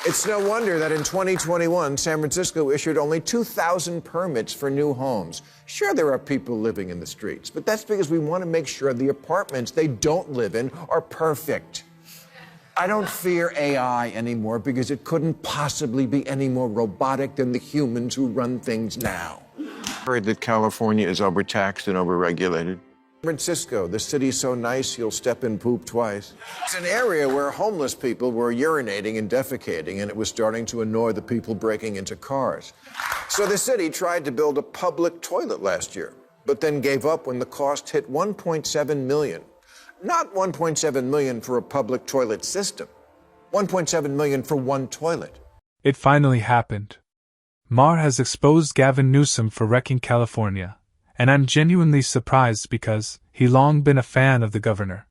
It's no wonder that in 2021, San Francisco issued only 2,000 permits for new homes. Sure, there are people living in the streets, but that's because we want to make sure the apartments they don't live in are perfect. I don't fear AI anymore because it couldn't possibly be any more robotic than the humans who run things now. I heard that California is overtaxed and overregulated. San Francisco, the city's so nice you'll step in poop twice. It's an area where homeless people were urinating and defecating, and it was starting to annoy the people breaking into cars. So the city tried to build a public toilet last year, but then gave up when the cost hit $1.7 million. Not $1.7 million for a public toilet system. $1.7 million for one toilet. It finally happened. Maher has exposed Gavin Newsom for wrecking California, and I'm genuinely surprised because he's long been a fan of the governor.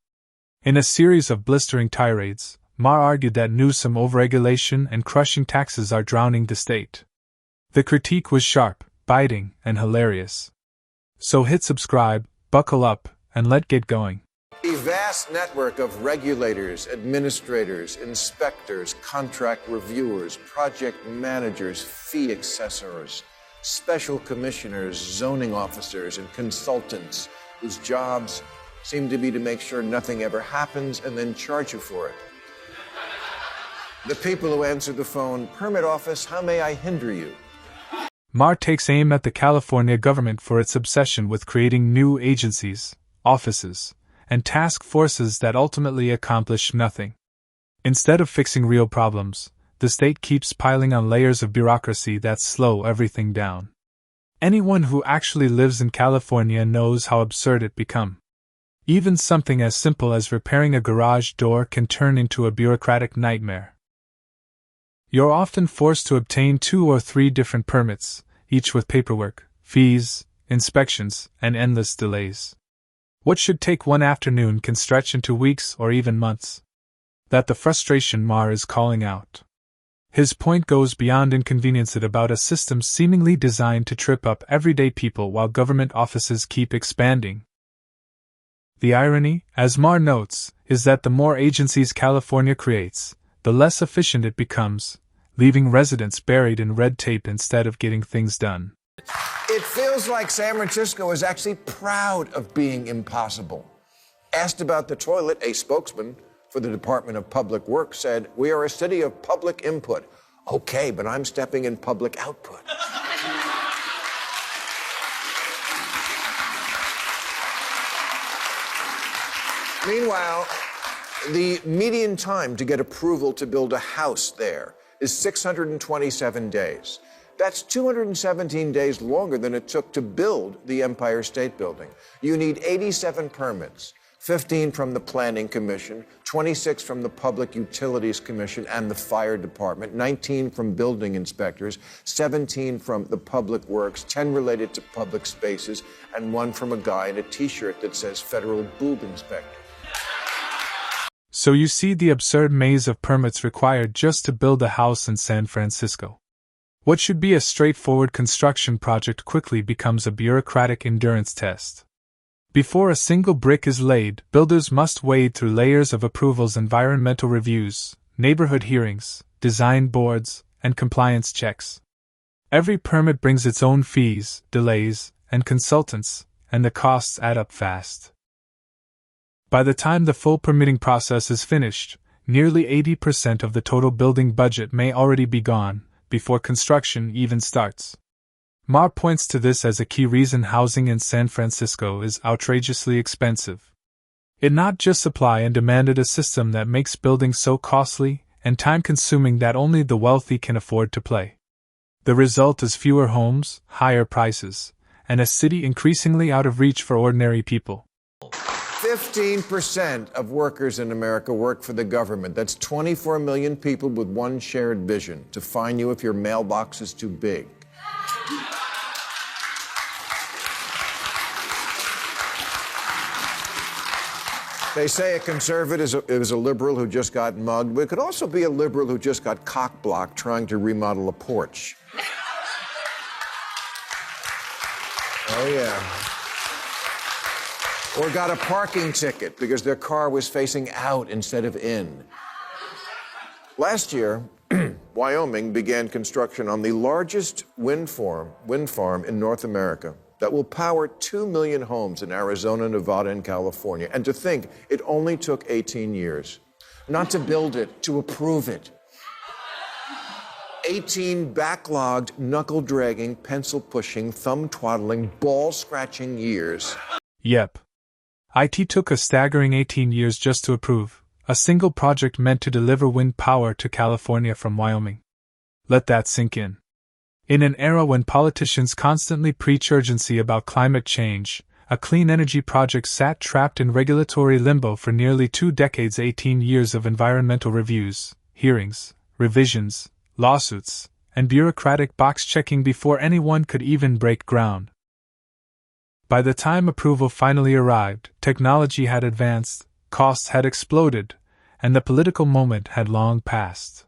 In a series of blistering tirades, Maher argued that Newsom overregulation and crushing taxes are drowning the state. The critique was sharp, biting, and hilarious. So hit subscribe, buckle up, and let's get going. A vast network of regulators, administrators, inspectors, contract reviewers, project managers, fee assessors, special commissioners, zoning officers, and consultants whose jobs seem to be to make sure nothing ever happens and then charge you for it. The people who answer the phone, "Permit office, how may I hinder you?" Maher takes aim at the California government for its obsession with creating new agencies, offices, and task forces that ultimately accomplish nothing. Instead of fixing real problems, the state keeps piling on layers of bureaucracy that slow everything down. Anyone who actually lives in California knows how absurd it becomes. Even something as simple as repairing a garage door can turn into a bureaucratic nightmare. You're often forced to obtain 2 or 3 different permits, each with paperwork, fees, inspections, and endless delays. What should take one afternoon can stretch into weeks or even months. That's the frustration Maher is calling out. His point goes beyond inconvenience about a system seemingly designed to trip up everyday people while government offices keep expanding. The irony, as Maher notes, is that the more agencies California creates, the less efficient it becomes, leaving residents buried in red tape instead of getting things done. It feels like San Francisco is actually proud of being impossible. Asked about the toilet, a spokesman for the Department of Public Works said, "We are a city of public input." Okay, but I'm stepping in public output. Meanwhile, the median time to get approval to build a house there is 627 days. That's 217 days longer than it took to build the Empire State Building. You need 87 permits, 15 from the Planning Commission, 26 from the Public Utilities Commission and the Fire Department, 19 from building inspectors, 17 from the Public Works, 10 related to public spaces, and 1 from a guy in a T-shirt that says Federal Boob Inspector. So you see the absurd maze of permits required just to build a house in San Francisco. What should be a straightforward construction project quickly becomes a bureaucratic endurance test. Before a single brick is laid, builders must wade through layers of approvals, environmental reviews, neighborhood hearings, design boards, and compliance checks. Every permit brings its own fees, delays, and consultants, and the costs add up fast. By the time the full permitting process is finished, nearly 80% of the total building budget may already be gone before construction even starts. Maher points to this as a key reason housing in San Francisco is outrageously expensive. It not just supply and demanded a system that makes building so costly and time-consuming that only the wealthy can afford to play. The result is fewer homes, higher prices, and a city increasingly out of reach for ordinary people. 15% of workers in America work for the government. That's 24 million people with one shared vision: to fine you if your mailbox is too big. They say a conservative is a liberal who just got mugged, but it could also be a liberal who just got cock-blocked trying to remodel a porch. Oh, yeah. Or got a parking ticket because their car was facing out instead of in. Last year, Wyoming began construction on the largest wind farm in North America that will power 2 million homes in Arizona, Nevada, and California. And to think it only took 18 years. Not to build it, to approve it. 18 backlogged, knuckle-dragging, pencil-pushing, thumb-twaddling, ball-scratching years. Yep. IT took a staggering 18 years just to approve a single project meant to deliver wind power to California from Wyoming. Let that sink in. In an era when politicians constantly preach urgency about climate change, a clean energy project sat trapped in regulatory limbo for nearly 2 decades. 18 years of environmental reviews, hearings, revisions, lawsuits, and bureaucratic box-checking before anyone could even break ground. By the time approval finally arrived, technology had advanced, costs had exploded, and the political moment had long passed.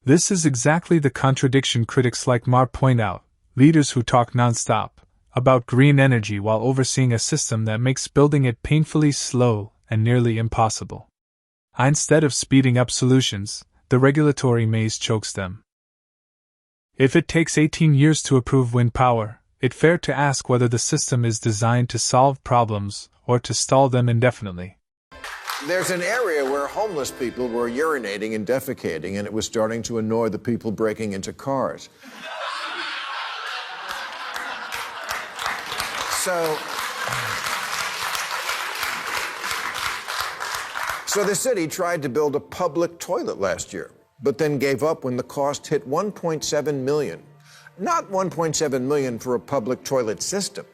This is exactly the contradiction critics like Maher point out, leaders who talk nonstop about green energy while overseeing a system that makes building it painfully slow and nearly impossible. Instead of speeding up solutions, the regulatory maze chokes them. If it takes 18 years to approve wind power, it's fair to ask whether the system is designed to solve problems or to stall them indefinitely. There's an area where homeless people were urinating and defecating, and it was starting to annoy the people breaking into cars. So the city tried to build a public toilet last year, but then gave up when the cost hit $1.7 million. Not $1.7 million for a public toilet system,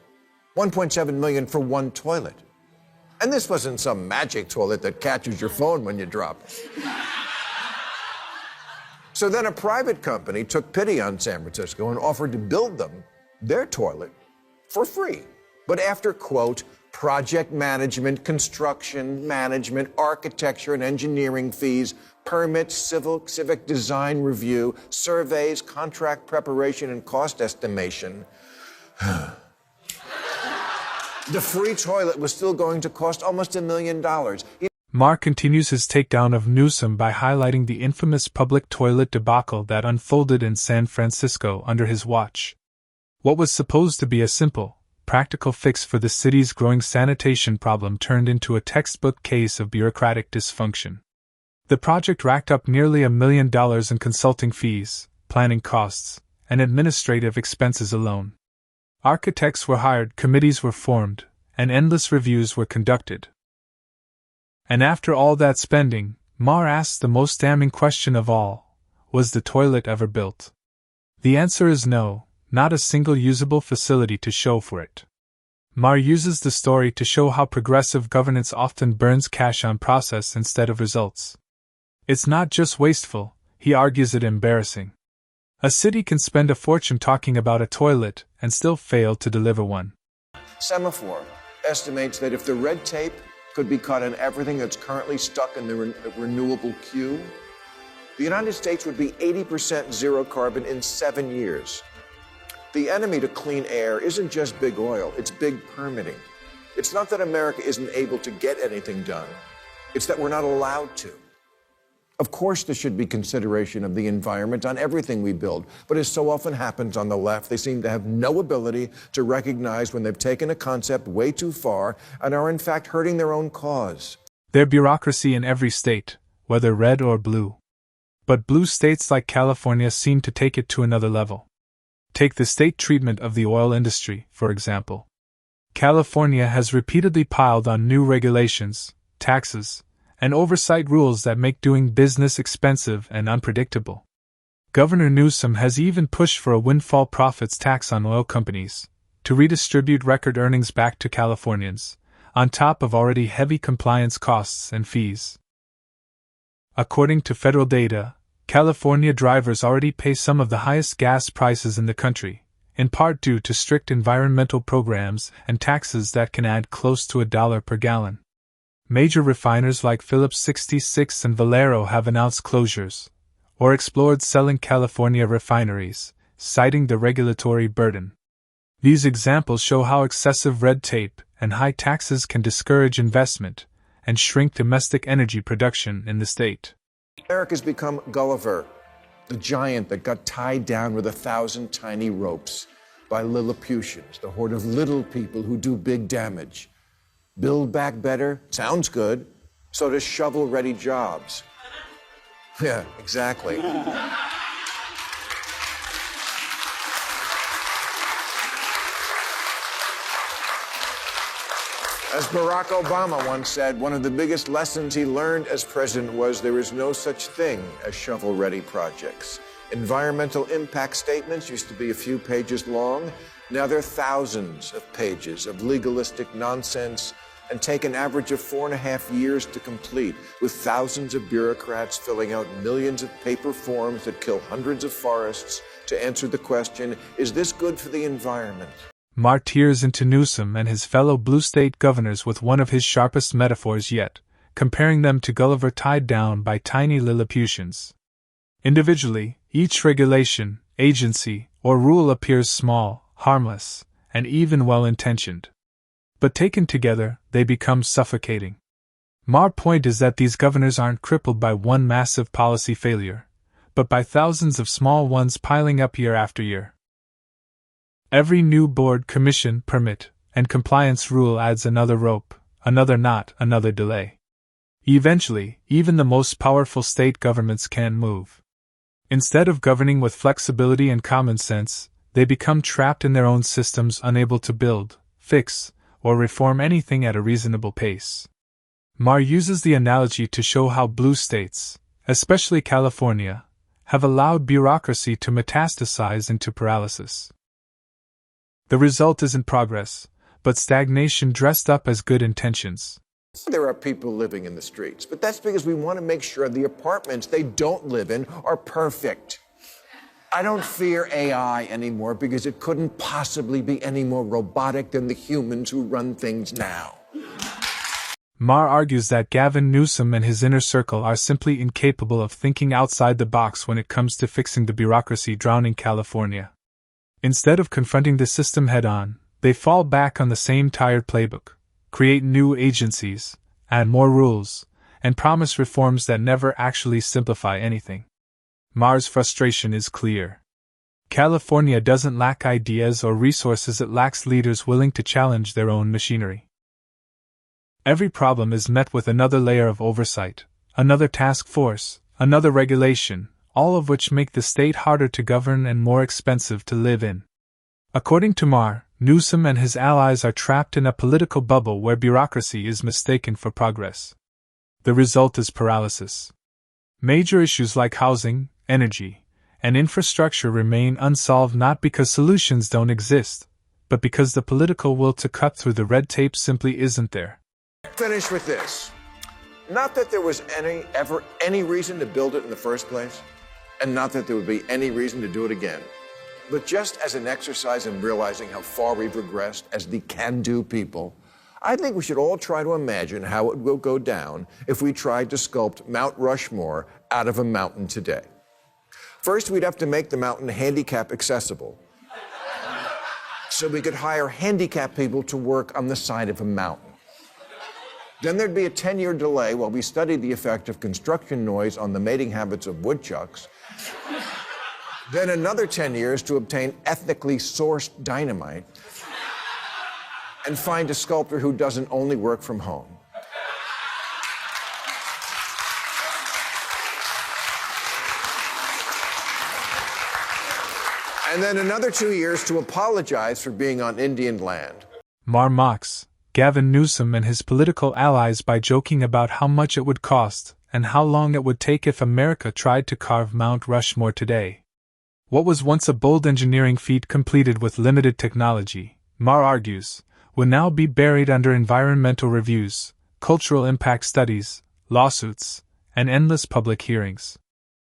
$1.7 million for one toilet. And this wasn't some magic toilet that catches your phone when you drop it. So then a private company took pity on San Francisco and offered to build them their toilet for free. But after, quote, project management, construction management, architecture and engineering fees, permits, civic design review, surveys, contract preparation, and cost estimation, the free toilet was still going to cost almost $1 million. Maher continues his takedown of Newsom by highlighting the infamous public toilet debacle that unfolded in San Francisco under his watch. What was supposed to be a simple, practical fix for the city's growing sanitation problem turned into a textbook case of bureaucratic dysfunction. The project racked up nearly $1 million in consulting fees, planning costs, and administrative expenses alone. Architects were hired, committees were formed, and endless reviews were conducted. And after all that spending, Maher asked the most damning question of all: was the toilet ever built? The answer is no, not a single usable facility to show for it. Maher uses the story to show how progressive governance often burns cash on process instead of results. It's not just wasteful, he argues it embarrassing. A city can spend a fortune talking about a toilet and still fail to deliver one. Semaphore estimates that if the red tape could be cut in everything that's currently stuck in the renewable queue, the United States would be 80% zero carbon in 7 years. The enemy to clean air isn't just big oil, it's big permitting. It's not that America isn't able to get anything done, it's that we're not allowed to. Of course, there should be consideration of the environment on everything we build, but as so often happens on the left, they seem to have no ability to recognize when they've taken a concept way too far and are in fact hurting their own cause. There's bureaucracy in every state, whether red or blue. But blue states like California seem to take it to another level. Take the state treatment of the oil industry, for example. California has repeatedly piled on new regulations, taxes, and oversight rules that make doing business expensive and unpredictable. Governor Newsom has even pushed for a windfall profits tax on oil companies, to redistribute record earnings back to Californians, on top of already heavy compliance costs and fees. According to federal data, California drivers already pay some of the highest gas prices in the country, in part due to strict environmental programs and taxes that can add close to $1 per gallon. Major refiners like Phillips 66 and Valero have announced closures, or explored selling California refineries, citing the regulatory burden. These examples show how excessive red tape and high taxes can discourage investment and shrink domestic energy production in the state. America's become Gulliver. the giant that got tied down with 1,000 tiny ropes by Lilliputians, the horde of little people who do big damage. Build back better? Sounds good. So does shovel-ready jobs. Yeah, exactly. As Barack Obama once said, one of the biggest lessons he learned as president was there is no such thing as shovel-ready projects. Environmental impact statements used to be a few pages long. Now they're thousands of pages of legalistic nonsense and take an average of 4.5 years to complete, with thousands of bureaucrats filling out millions of paper forms that kill hundreds of forests to answer the question, is this good for the environment? Maher tears into Newsom and his fellow blue state governors with one of his sharpest metaphors yet, comparing them to Gulliver tied down by tiny Lilliputians. Individually, each regulation, agency, or rule appears small, harmless, and even well-intentioned. But taken together, they become suffocating. Maher's point is that these governors aren't crippled by one massive policy failure, but by thousands of small ones piling up year after year. Every new board, commission, permit, and compliance rule adds another rope, another knot, another delay. Eventually, even the most powerful state governments can't move. Instead of governing with flexibility and common sense, they become trapped in their own systems, unable to build, fix, or reform anything at a reasonable pace. Maher uses the analogy to show how blue states, especially California, have allowed bureaucracy to metastasize into paralysis. The result isn't progress, but stagnation dressed up as good intentions. There are people living in the streets, but that's because we want to make sure the apartments they don't live in are perfect. I don't fear AI anymore because it couldn't possibly be any more robotic than the humans who run things now. Maher argues that Gavin Newsom and his inner circle are simply incapable of thinking outside the box when it comes to fixing the bureaucracy drowning California. Instead of confronting the system head-on, they fall back on the same tired playbook, create new agencies, add more rules, and promise reforms that never actually simplify anything. Maher's frustration is clear. California doesn't lack ideas or resources, it lacks leaders willing to challenge their own machinery. Every problem is met with another layer of oversight, another task force, another regulation, all of which make the state harder to govern and more expensive to live in. According to Maher, Newsom and his allies are trapped in a political bubble where bureaucracy is mistaken for progress. The result is paralysis. Major issues like housing, energy, and infrastructure remain unsolved not because solutions don't exist, but because the political will to cut through the red tape simply isn't there. Finish with this. Not that there was ever any reason to build it in the first place, and not that there would be any reason to do it again. But just as an exercise in realizing how far we've regressed as the can-do people, I think we should all try to imagine how it will go down if we tried to sculpt Mount Rushmore out of a mountain today. First, we'd have to make the mountain handicap accessible, so we could hire handicapped people to work on the side of a mountain. Then there'd be a 10-year delay while we studied the effect of construction noise on the mating habits of woodchucks. Then another 10 years to obtain ethically sourced dynamite and find a sculptor who doesn't only work from home. And then another 2 years to apologize for being on Indian land. Maher mocks Gavin Newsom and his political allies by joking about how much it would cost and how long it would take if America tried to carve Mount Rushmore today. What was once a bold engineering feat completed with limited technology, Maher argues, would now be buried under environmental reviews, cultural impact studies, lawsuits, and endless public hearings.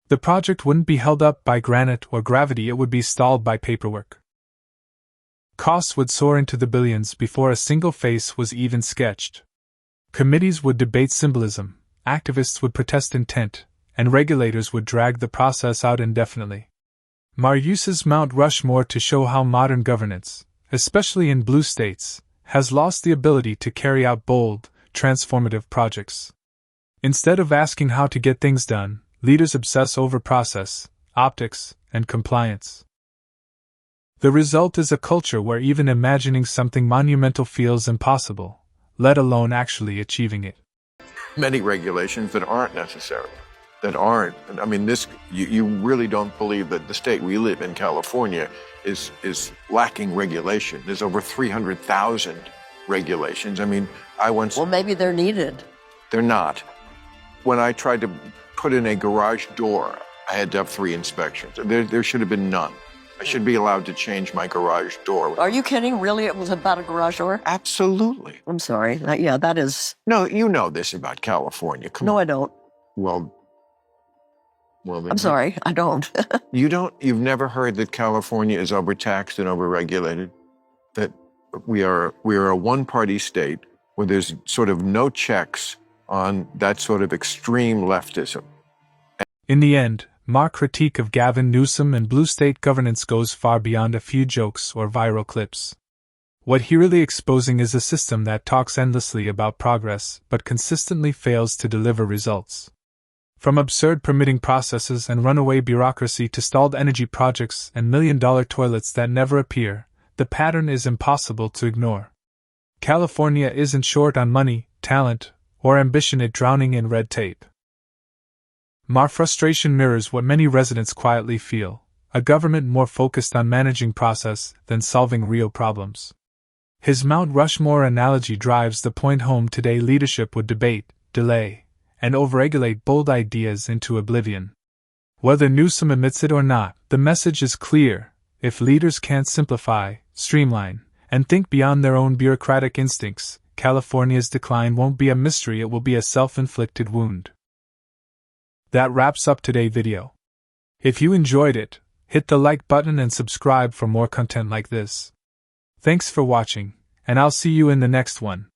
The project wouldn't be held up by granite or gravity, it would be stalled by paperwork. Costs would soar into the billions before a single face was even sketched. Committees would debate symbolism, activists would protest intent, and regulators would drag the process out indefinitely. Maher uses Mount Rushmore to show how modern governance, especially in blue states, has lost the ability to carry out bold, transformative projects. Instead of asking how to get things done, leaders obsess over process, optics, and compliance. The result is a culture where even imagining something monumental feels impossible, let alone actually achieving it. Many regulations that aren't necessary, I mean, you really don't believe that the state we live in, California, is lacking regulation. There's over 300,000 regulations. I mean, Well, maybe they're needed. They're not. When I tried to put in a garage door, I had to have 3 inspections. There should have been none. I should be allowed to change my garage door. Are you kidding? Really? It was about a garage door? Absolutely. I'm sorry. Yeah, that is... No, you know this about California. Come on. No, I don't. Well, I'm sorry, I don't. You've never heard that California is overtaxed and overregulated? That we are a one-party state where there's sort of no checks on that sort of extreme leftism. In the end, Maher's critique of Gavin, Newsom, and blue state governance goes far beyond a few jokes or viral clips. What he really exposing is a system that talks endlessly about progress but consistently fails to deliver results. From absurd permitting processes and runaway bureaucracy to stalled energy projects and million-dollar toilets that never appear, the pattern is impossible to ignore. California isn't short on money, talent, or ambition, it's drowning in red tape. Maher's frustration mirrors what many residents quietly feel, a government more focused on managing process than solving real problems. His Mount Rushmore analogy drives the point home: today leadership would debate, delay, and overregulate bold ideas into oblivion. Whether Newsom admits it or not, the message is clear: if leaders can't simplify, streamline, and think beyond their own bureaucratic instincts, California's decline won't be a mystery, it will be a self-inflicted wound. That wraps up today's video. If you enjoyed it, hit the like button and subscribe for more content like this. Thanks for watching, and I'll see you in the next one.